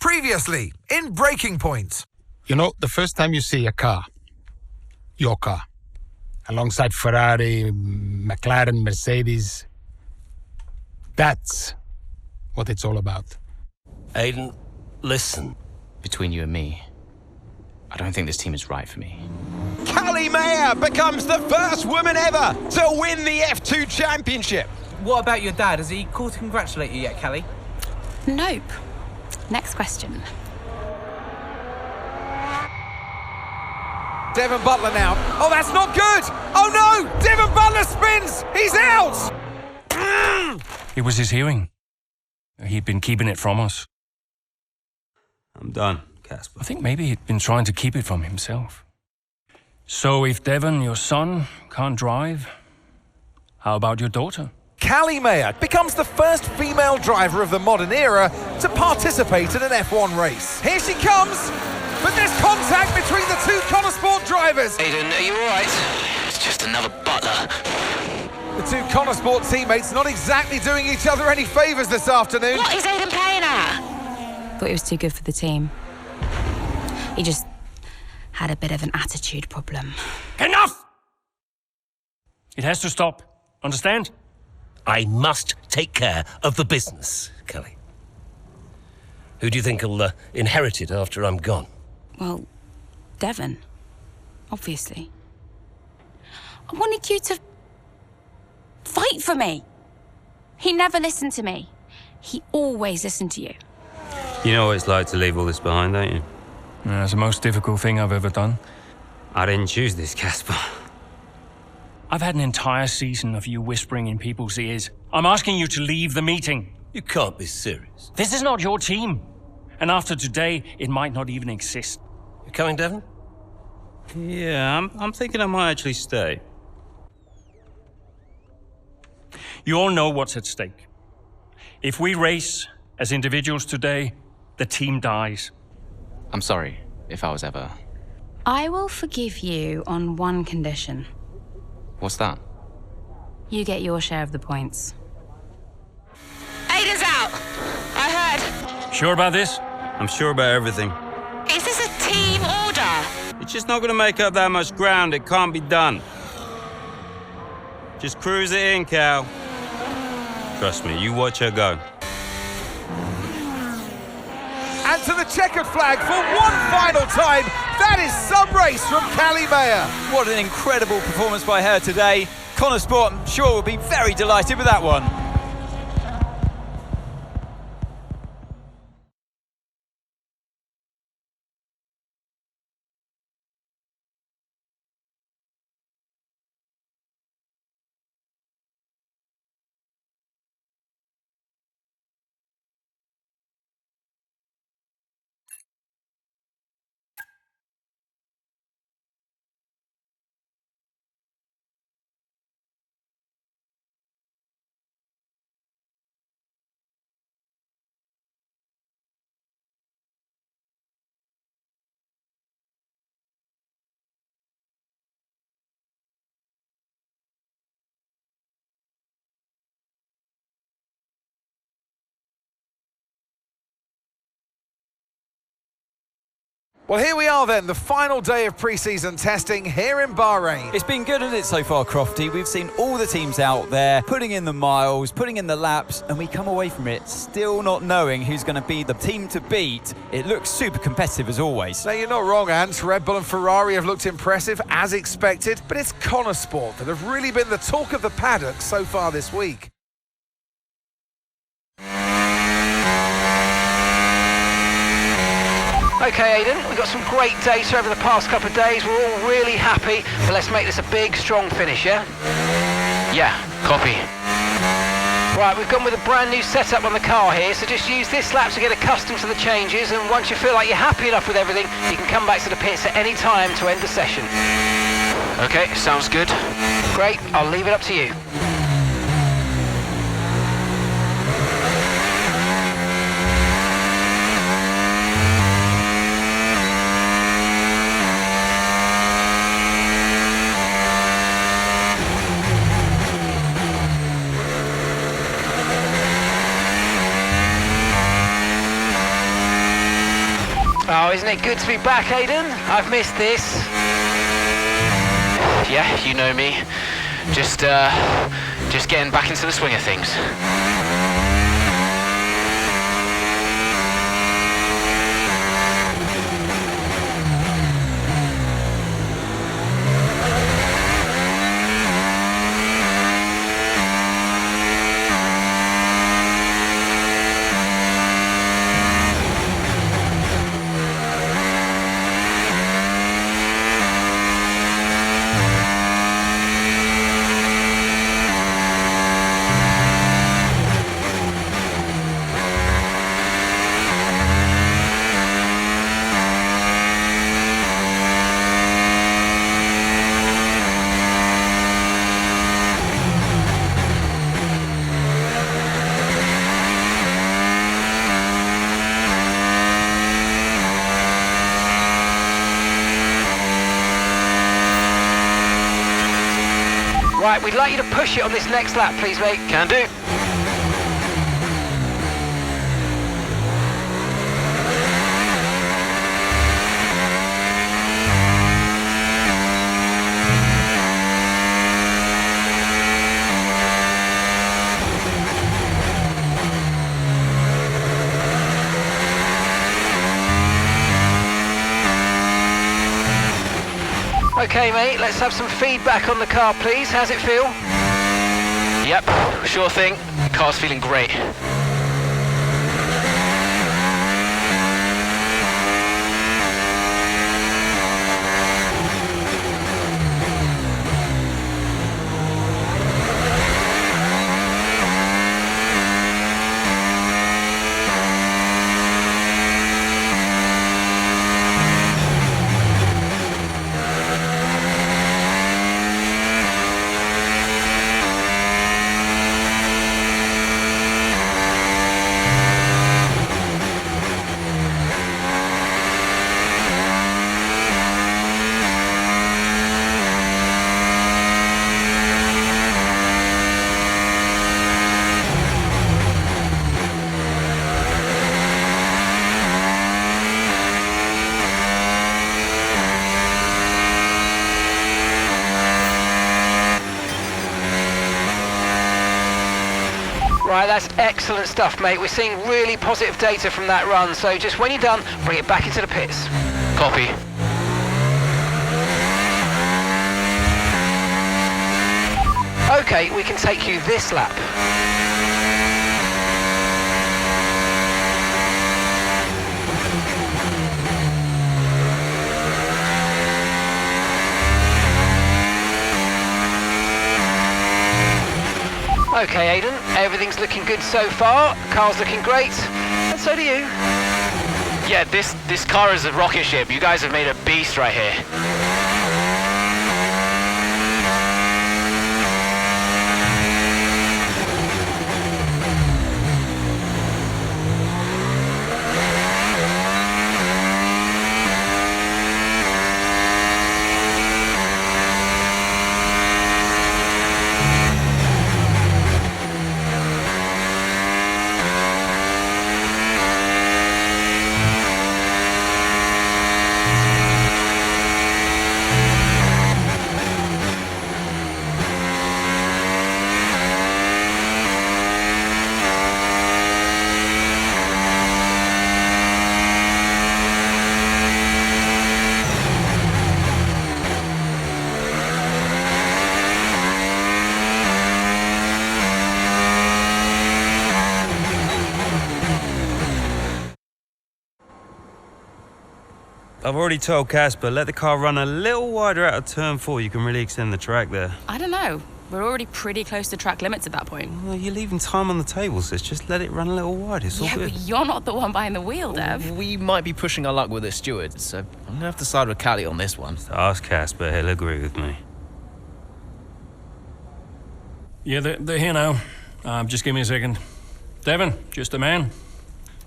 Previously, in Breaking Point. You know, the first time you see a car, your car, alongside Ferrari, McLaren, Mercedes, that's what it's all about. Aiden, listen. Between you and me, I don't think this team is right for me. Callie Mayer becomes the first woman ever to win the F2 championship. What about your dad? Has he called to congratulate you yet, Callie? Nope. Next question. Devon Butler now. Oh, that's not good! Oh no! Devon Butler spins! He's out! It was his hearing. He'd been keeping it from us. I'm done, Casper. I think maybe he'd been trying to keep it from himself. So if Devon, your son, can't drive, how about your daughter? Callie Mayer becomes the first female driver of the modern era to participate in an F1 race. Here she comes, but there's contact between the two Connor Sport drivers. Aiden, are you alright? It's just another butler. The two Connor Sport teammates not exactly doing each other any favours this afternoon. What is Aiden playing at? Thought he was too good for the team. He just had a bit of an attitude problem. Enough! It has to stop. Understand? I must take care of the business, Kelly. Who do you think will inherit it after I'm gone? Well, Devon, obviously. I wanted you to fight for me. He never listened to me. He always listened to you. You know what it's like to leave all this behind, don't you? That's the most difficult thing I've ever done. I didn't choose this, Casper. I've had an entire season of you whispering in people's ears. I'm asking you to leave the meeting. You can't be serious. This is not your team. And after today, it might not even exist. You coming, Devon? Yeah, I'm thinking I might actually stay. You all know what's at stake. If we race as individuals today, the team dies. I'm sorry if I was ever... I will forgive you on one condition. What's that? You get your share of the points. Aiden's out! I heard. Sure about this? I'm sure about everything. Is this a team order? It's just not going to make up that much ground. It can't be done. Just cruise it in, Cal. Trust me, you watch her go. And to the checkered flag for one final time. That is some race from Callie Mayer. What an incredible performance by her today. Connor Sport, I'm sure, will be very delighted with that one. Well, here we are then, the final day of pre-season testing here in Bahrain. It's been good, hasn't it, so far, Crofty? We've seen all the teams out there, putting in the miles, putting in the laps, and we come away from it still not knowing who's going to be the team to beat. It looks super competitive as always. Now, you're not wrong, Ant. Red Bull and Ferrari have looked impressive, as expected, but it's Connor Sport that have really been the talk of the paddock so far this week. Okay, Aiden, we've got some great data over the past couple of days. We're all really happy, but let's make this a big, strong finish, yeah? Yeah, copy. Right, we've gone with a brand new setup on the car here, so just use this lap to get accustomed to the changes, and once you feel like you're happy enough with everything, you can come back to the pits at any time to end the session. Okay, sounds good. Great, I'll leave it up to you. isn't it good to be back, Aidan? I've missed this. Yeah, you know me. Just getting back into the swing of things. Right, we'd like you to push it on this next lap, please, mate. Can do. Okay, mate, let's have some feedback on the car, please. How's it feel? Yep, sure thing. The car's feeling great. Right, that's excellent stuff, mate. We're seeing really positive data from that run, so just when you're done, bring it back into the pits. Copy. Okay, we can take you this lap. Okay, Aidan, everything's looking good so far. Car's looking great, and so do you. Yeah, this car is a rocket ship. You guys have made a beast right here. I've already told Casper, let the car run a little wider out of turn 4. You can really extend the track there. I don't know. We're already pretty close to track limits at that point. Well, you're leaving time on the table, so just let it run a little wide. It's all good. But you're not the one behind the wheel, Dev. We might be pushing our luck with this steward, so I'm gonna have to side with Callie on this one. Ask Casper, he'll agree with me. Yeah, they're here now. Just give me a second. Devon, just a man.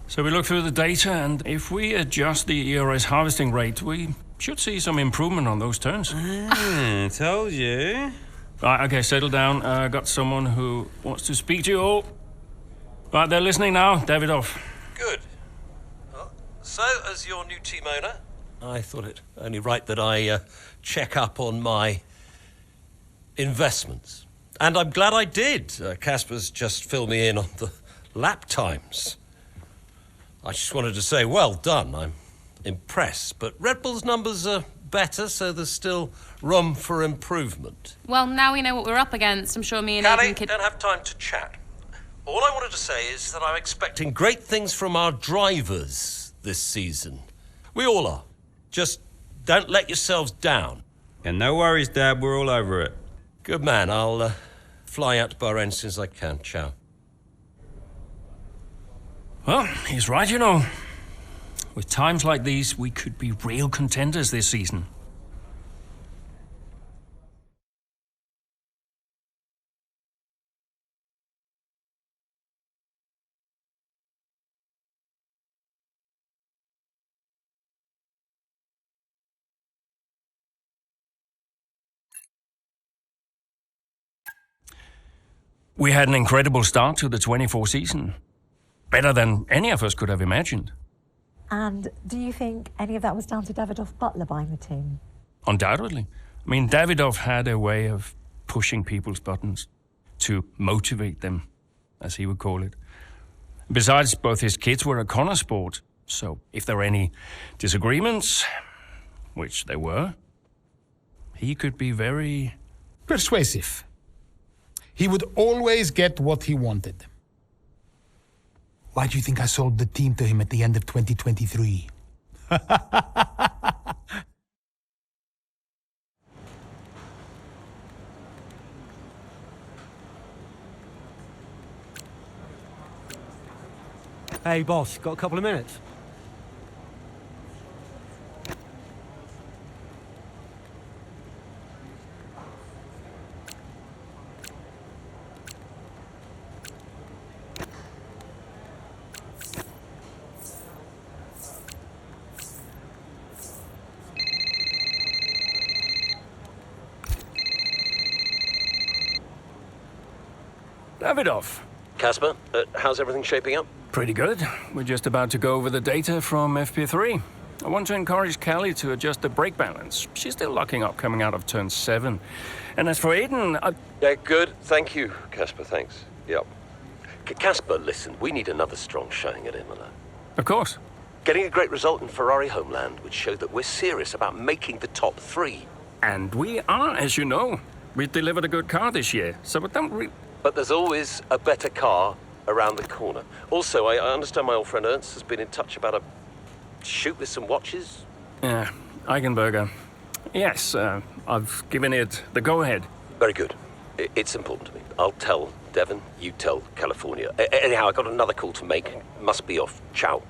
So we look through the data, and if we adjust the ERS harvesting rate, we should see some improvement on those turns. Told you. Right, okay, settle down. Got someone who wants to speak to you all. Right, they're listening now. David off. Good. Well, So, as your new team owner, I thought it only right that I check up on my investments. And I'm glad I did. Casper's just filled me in on the lap times. I just wanted to say, well done. I'm impressed. But Red Bull's numbers are better, so there's still room for improvement. Well, now we know what we're up against. I'm sure me and Callie, Aidan could... don't have time to chat. All I wanted to say is that I'm expecting great things from our drivers this season. We all are. Just don't let yourselves down. And no worries, Dad, we're all over it. Good man. I'll fly out to Bahrain as soon as I can. Ciao. Well, he's right, you know. With times like these, we could be real contenders this season. We had an incredible start to the 24 season. Better than any of us could have imagined. And do you think any of that was down to Davidoff Butler buying the team? Undoubtedly. I mean, Davidoff had a way of pushing people's buttons to motivate them, as he would call it. Besides, both his kids were a Connor sport, so if there were any disagreements, which there were, he could be very... persuasive. He would always get what he wanted. Why do you think I sold the team to him at the end of 2023? Hey, boss, got a couple of minutes? Davidoff. Casper, how's everything shaping up? Pretty good. We're just about to go over the data from FP3. I want to encourage Callie to adjust the brake balance. She's still locking up coming out of turn 7. And as for Aidan, Yeah, good. Thank you, Casper. Thanks. Yep. Casper, listen, we need another strong showing at Imola. Of course. Getting a great result in Ferrari homeland would show that we're serious about making the top 3. And we are, as you know. We delivered a good car this year, so we don't But there's always a better car around the corner. Also, I understand my old friend Ernst has been in touch about a shoot with some watches. Yeah, Eigenberger. Yes, I've given it the go-ahead. Very good. It's important to me. I'll tell Devon, you tell California. Anyhow, I got another call to make. Must be off. Ciao.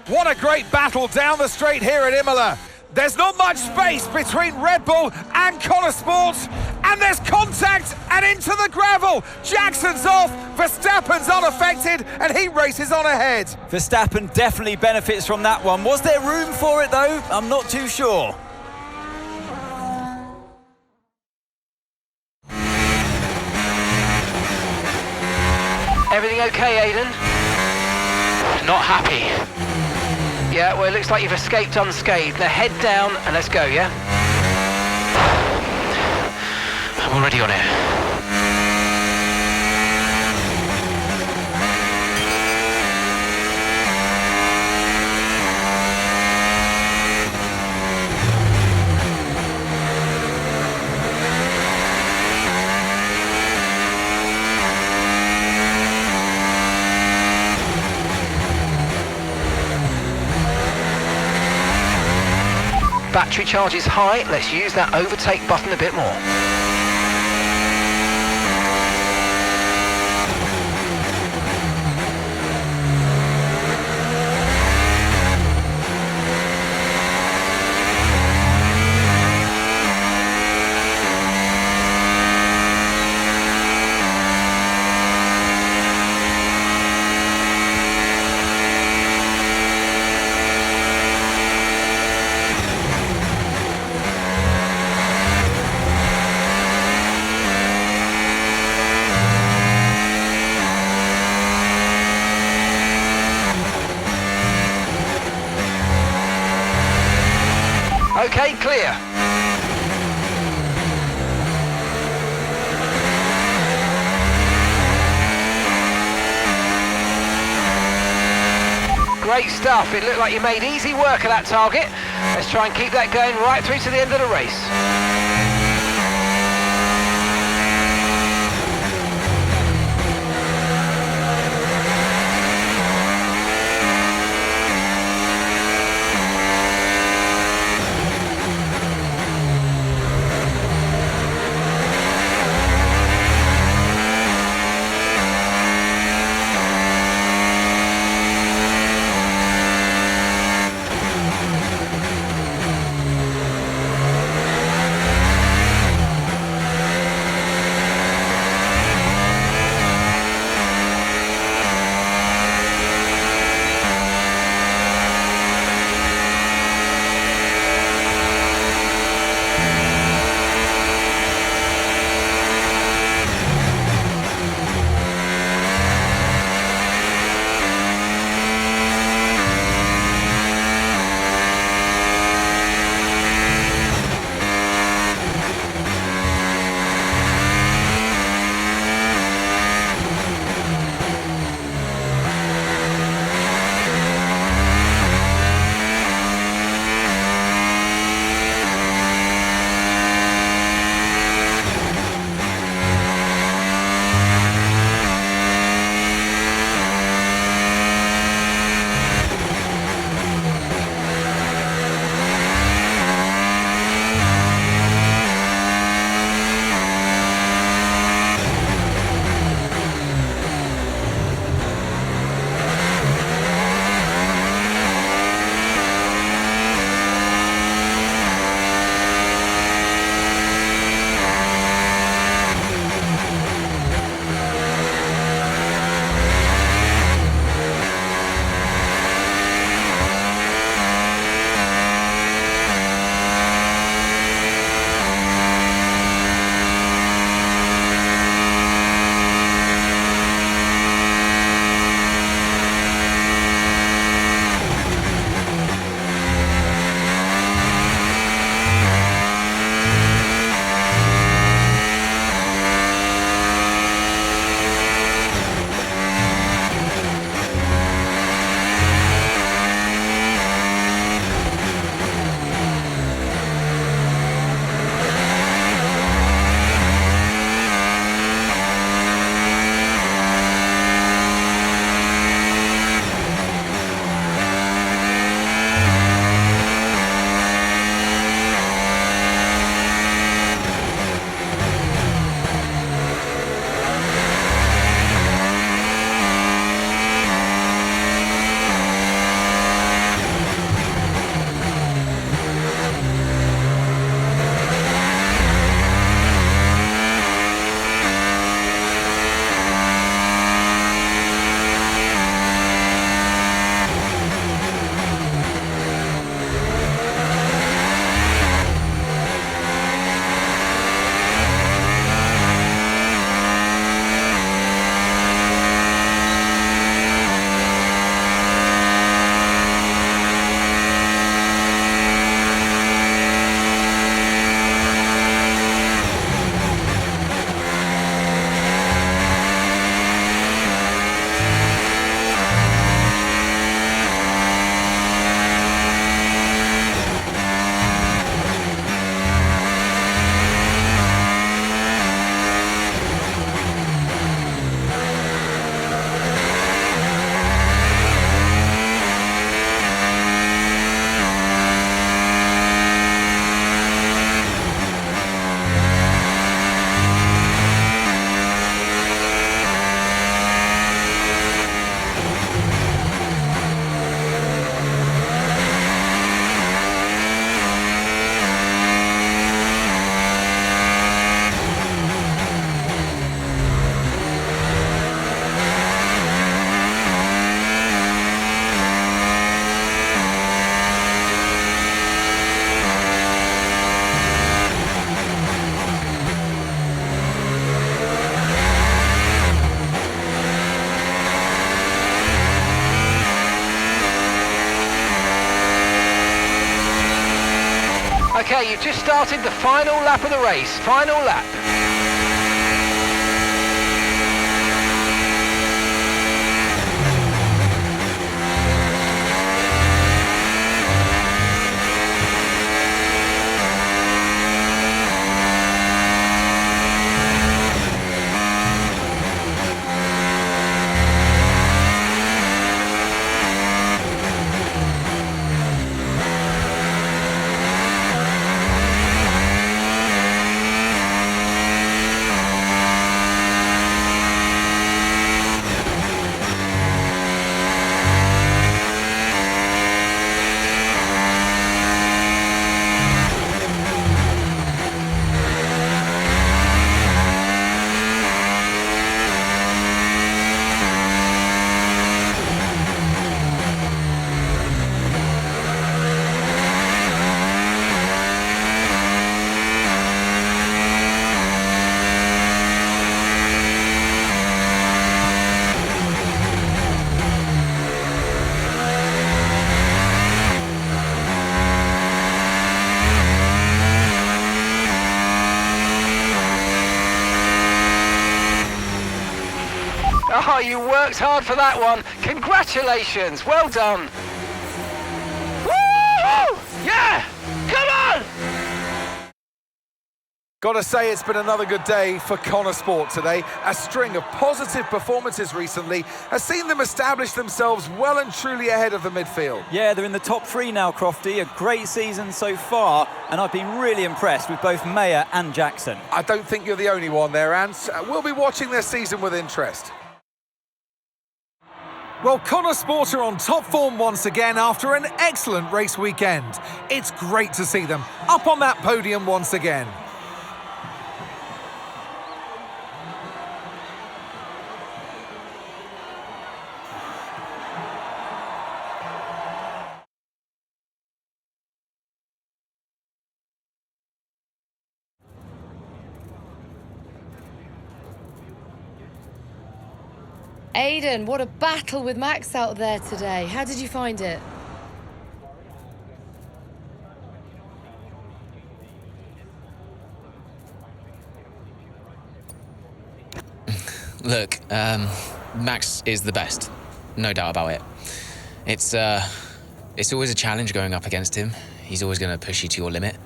What a great battle down the straight here at Imola. There's not much space between Red Bull and Connor Sports, and there's contact and into the gravel. Jackson's off, Verstappen's unaffected, and he races on ahead. Verstappen definitely benefits from that one. Was there room for it though? I'm not too sure. Everything okay, Aidan? Not happy. Yeah, well, it looks like you've escaped unscathed. Now head down and let's go, yeah? I'm already on it. battery charge is high. Let's use that overtake button a bit more. Okay, clear. Great stuff. It looked like you made easy work of that target. Let's try and keep that going right through to the end of the race. Okay, you've just started the final lap of the race. Final lap. Oh, you worked hard for that one. Congratulations. Well done. Woo! Yeah! Come on! Gotta say, it's been another good day for Connor Sport today. A string of positive performances recently has seen them establish themselves well and truly ahead of the midfield. Yeah, they're in the top 3 now, Crofty. A great season so far, and I've been really impressed with both Mayer and Jackson. I don't think you're the only one there, Ant. We'll be watching their season with interest. Well, Connor Sport are on top form once again after an excellent race weekend. It's great to see them up on that podium once again. Aidan, what a battle with Max out there today. How did you find it? Look, Max is the best. No doubt about it. It's always a challenge going up against him. He's always going to push you to your limit.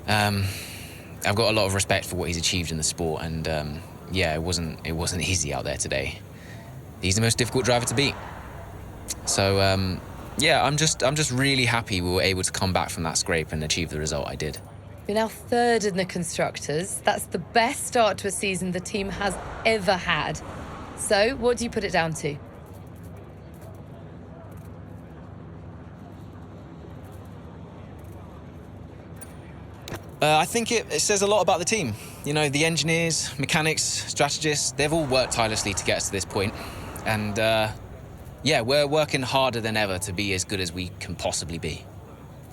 I've got a lot of respect for what he's achieved in the sport, and yeah, it wasn't easy out there today. He's the most difficult driver to beat. So yeah, I'm just really happy we were able to come back from that scrape and achieve the result I did. You're now 3rd in the Constructors. That's the best start to a season the team has ever had. So, what do you put it down to? I think it says a lot about the team. You know, the engineers, mechanics, strategists, they've all worked tirelessly to get us to this point. And yeah, we're working harder than ever to be as good as we can possibly be.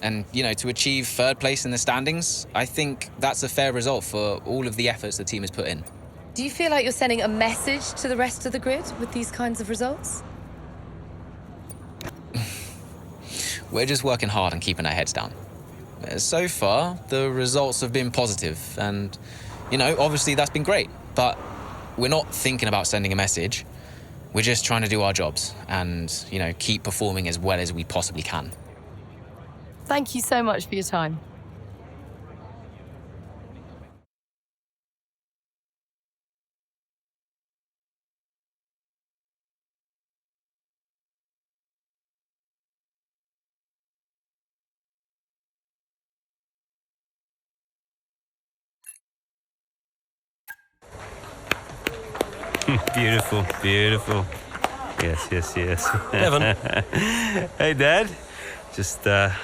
And, you know, to achieve 3rd place in the standings, I think that's a fair result for all of the efforts the team has put in. Do you feel like you're sending a message to the rest of the grid with these kinds of results? We're just working hard and keeping our heads down. So far, the results have been positive, and, you know, obviously that's been great, but we're not thinking about sending a message. We're just trying to do our jobs and, you know, keep performing as well as we possibly can. Thank you so much for your time. Beautiful, beautiful. Yes, yes, yes. Devon. Hey, Dad. Just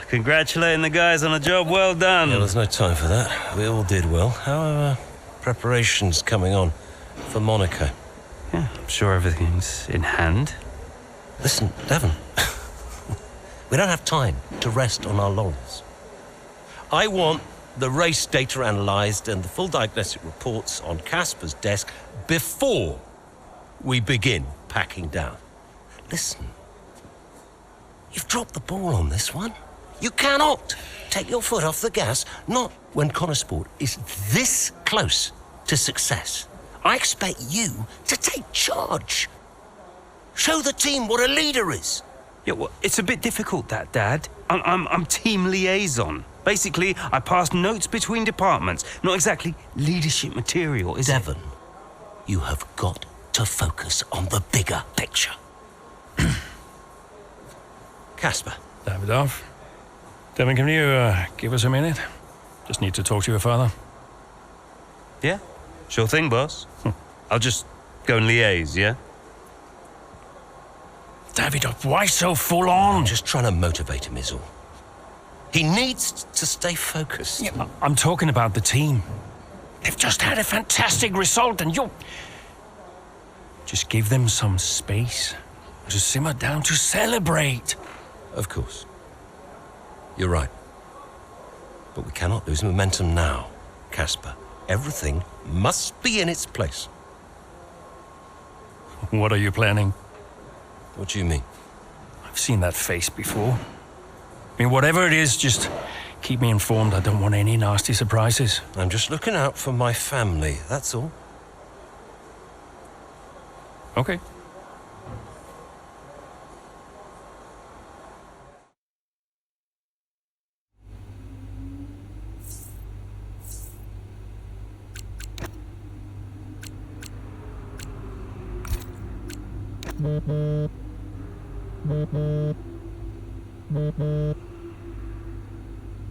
congratulating the guys on a job well done. Yeah, there's no time for that. We all did well. How are preparations coming on for Monaco? Yeah, I'm sure everything's in hand. Listen, Devon. We don't have time to rest on our laurels. I want the race data analysed and the full diagnostic reports on Casper's desk before we begin packing down. Listen, you've dropped the ball on this one. You cannot take your foot off the gas, not when Connosport is this close to success. I expect you to take charge. Show the team what a leader is. Yeah, well, it's a bit difficult, that, Dad. I'm team liaison. Basically, I pass notes between departments. Not exactly leadership material, is it? Devon, you have got to focus on the bigger picture. Casper. Davidoff. Devon, can you give us a minute? Just need to talk to your father. Yeah, sure thing, boss. I'll just go and liaise, yeah? Davidoff, why so full on? I'm just trying to motivate him, is all. He needs to stay focused. Yeah, I'm talking about the team. They've just had a fantastic result and you... Just give them some space to simmer down, to celebrate. Of course. You're right. But we cannot lose momentum now, Casper. Everything must be in its place. What are you planning? What do you mean? I've seen that face before. I mean, whatever it is, just keep me informed. I don't want any nasty surprises. I'm just looking out for my family, that's all. Okay.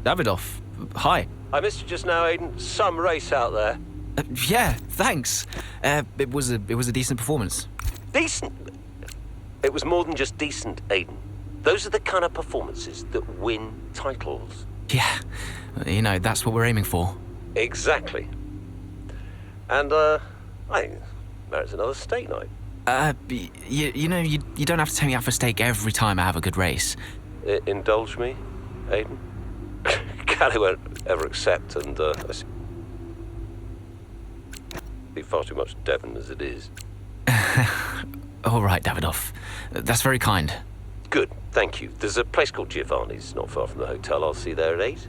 Davidoff, hi. I missed you just now, Aiden. Some race out there. Yeah, thanks. It was a decent performance. Decent? It was more than just decent, Aiden. Those are the kind of performances that win titles. Yeah, you know, that's what we're aiming for. Exactly. And, I think merits another steak night. You know, you don't have to take me out for steak every time I have a good race. Indulge me, Aiden? Callie won't ever accept, and, I see far too much Devon as it is. All right, Davidoff. That's very kind. Good, thank you. There's a place called Giovanni's not far from the hotel. I'll see you there at 8.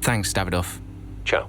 Thanks, Davidoff. Ciao.